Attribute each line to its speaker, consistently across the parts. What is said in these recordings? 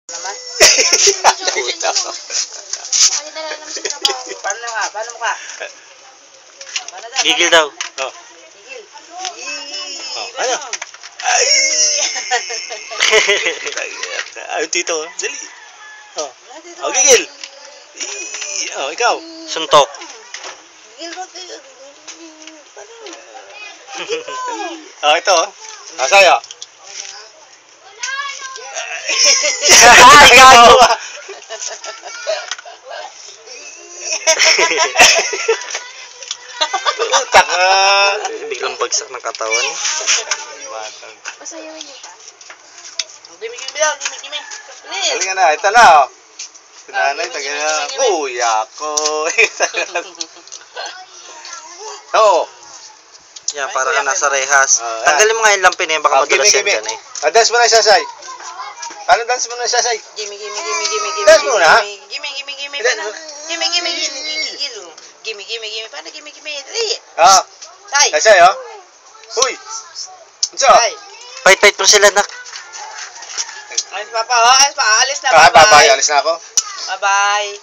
Speaker 1: Naman?
Speaker 2: Paano ka? Paano mo ka? Paano daw?
Speaker 3: Gigil daw.
Speaker 1: Oh.
Speaker 2: Gigil.
Speaker 1: Oh, ano? Ay! Ay, tito. Dali. Oh. Oh, gigil. Oh, ikaw.
Speaker 3: Suntok.
Speaker 2: Gigil ba kayo?
Speaker 1: Oh, ito. Ah, sa'yo.
Speaker 3: Ay, gago.
Speaker 1: Utak ka.
Speaker 3: Biglang bagsak ng katawan.
Speaker 4: Pasayawin niyo pa.
Speaker 2: Gimi-gimi daw, gimi-gimi. Bilis.
Speaker 1: Halika na, ito na. Oh. Si nanay, taga na. Kuya ko. Oo.
Speaker 3: Yan, para ka nasa rehas.
Speaker 1: Ah,
Speaker 3: Tanggalin mo nga yung lampin eh, baka madulas yan dyan eh.
Speaker 1: Dance mo na yung sasay. Paano dance mo na yung sasay?
Speaker 2: Gimi-gimi.
Speaker 1: Dance muna, ha?
Speaker 2: Gimi-gimi. Paano? Gimi-gimi. Gigil. Gimi-gimi. Paano gimi-gimi? Dali.
Speaker 1: Ah,
Speaker 2: Tay.
Speaker 1: sasay, oh. Uy. Ano?
Speaker 2: Tay.
Speaker 3: Fight mo sila, nak.
Speaker 2: Alis pa pa, oh. Alis pa. Alis na.
Speaker 1: Ah, bye-bye.
Speaker 2: Bye-bye.
Speaker 1: Alis na ako.
Speaker 2: Bye-bye.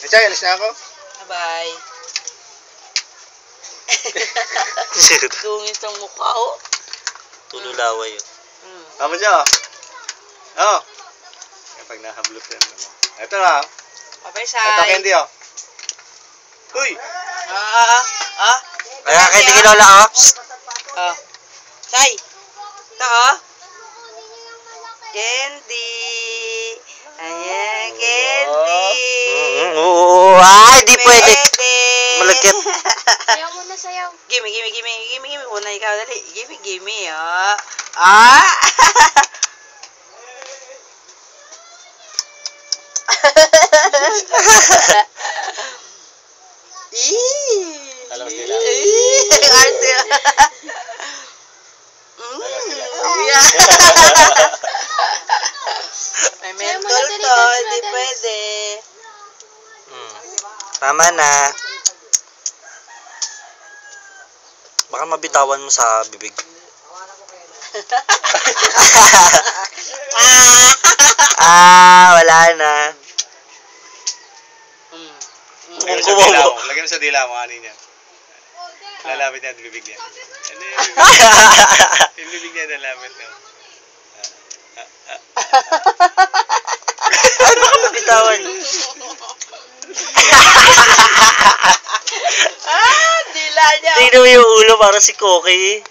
Speaker 1: Sasay, alis na ako.
Speaker 2: Bye-bye. Dungis ang mukha, oh.
Speaker 3: Tululaway yun.
Speaker 1: Tama niya, oh. Oh. Kapag nahablot yan. Ito na.
Speaker 2: Bye-bye,
Speaker 1: Ito
Speaker 2: Sai.
Speaker 1: candy, oh. Uy.
Speaker 3: Kaya kay di Lola, oh.
Speaker 2: Ah. Sai. Ito, oh. Candy. Ayan, candy.
Speaker 3: Oo, ay, di pwede. Malagkit.
Speaker 4: Sayaw mo na, sayaw.
Speaker 2: Gimme. Una ikaw, dali. Gimme, oh. Ah!
Speaker 1: Alam mo sila.
Speaker 2: Arte. Yeah. May
Speaker 4: Sayaw mo
Speaker 2: mentol
Speaker 4: na, dali,
Speaker 2: to,
Speaker 4: dance
Speaker 2: hindi
Speaker 4: na,
Speaker 2: pwede.
Speaker 3: Tama na. Baka mabitawan mo sa bibig. Wala na.
Speaker 1: Lagyan mo sa dila mo, kanin yan. Lalapit niya at bibig niya. Yung bibig niya lalapit niya.
Speaker 3: Ano ka mabitawan?
Speaker 2: Dila niya.
Speaker 3: Tingnan mo yung ulo para si Koki.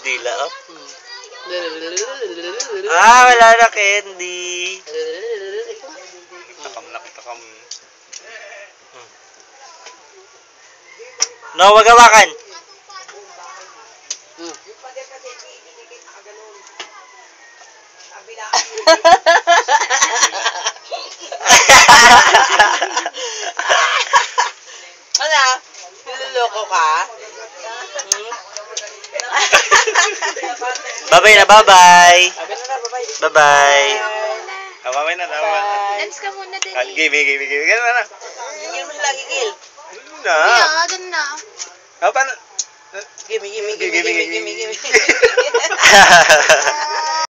Speaker 3: Dila, oh. Wala na candy.
Speaker 1: Takam.
Speaker 3: No, wag hawakan.
Speaker 2: Ano? Niloloko ka?
Speaker 3: Bye-bye na, bye-bye.
Speaker 2: Sabi na, bye-bye.
Speaker 3: Bye-bye.
Speaker 1: Tama na.
Speaker 4: Dance ka muna, dali.
Speaker 1: Game. Ganun na.
Speaker 2: Gigil mo sila, gigil.
Speaker 1: Ganun na.
Speaker 4: Yeah, dun na.
Speaker 1: Ah, paano?
Speaker 2: Gimme.